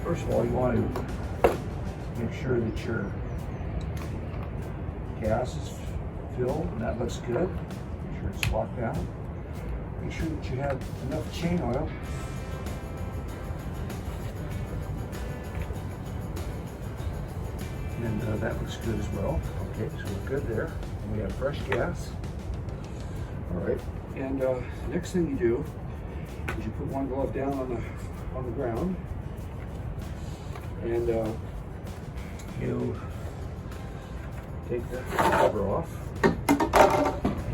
First of all, you want to make sure that your gas is filled, and that looks good. Make sure it's locked down. Make sure that you have enough chain oil. And that looks good as well. Okay, so we're good there. And we have fresh gas. All right. And next thing you do is you put one glove down on the ground, and you take the cover off. And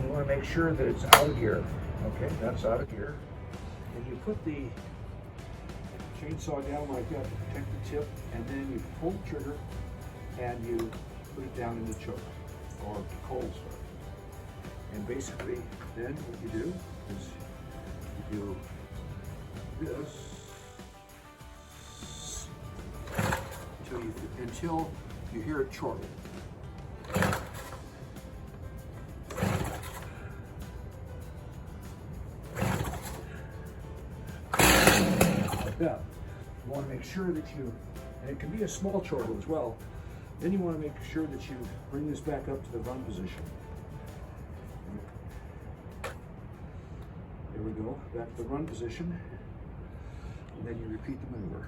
you want to make sure that it's out of gear. Okay, that's out of gear. And you put the chainsaw down like that to protect the tip, and then you pull the trigger and you put it down in the choke or cold start. And basically, then what you do is you do this until you hear it chortle. Like that. You want to make sure that you, and it can be a small chortle as well, then you want to make sure that you bring this back up to the run position. There we go, back to the run position, and then you repeat the maneuver.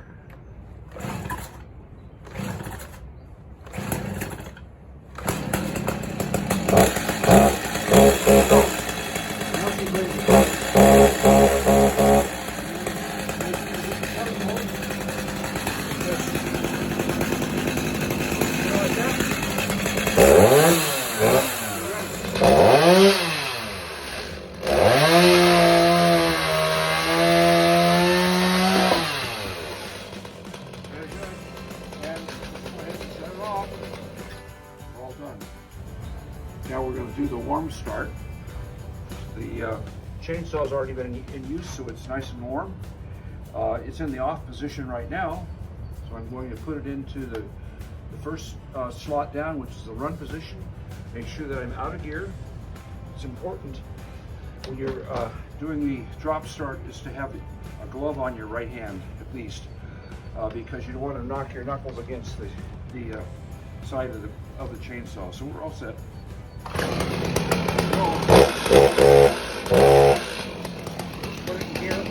Now we're going to do the warm start. The chainsaw's already been in use, so it's nice and warm. It's in the off position right now, so I'm going to put it into the first slot down, which is the run position. Make sure that I'm out of gear. It's important when you're doing the drop start is to have a glove on your right hand at least, because you don't want to knock your knuckles against the side of the chainsaw. So we're all set. Put it in here,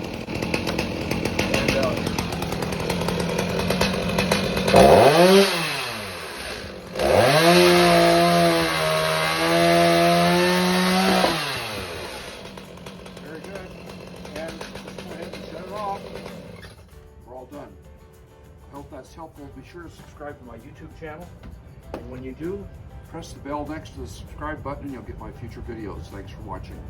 very good. And just go ahead and shut it off. We're all done. I hope that's helpful. Be sure to subscribe to my YouTube channel, and when you do, press the bell next to the subscribe button and you'll get my future videos. Thanks for watching.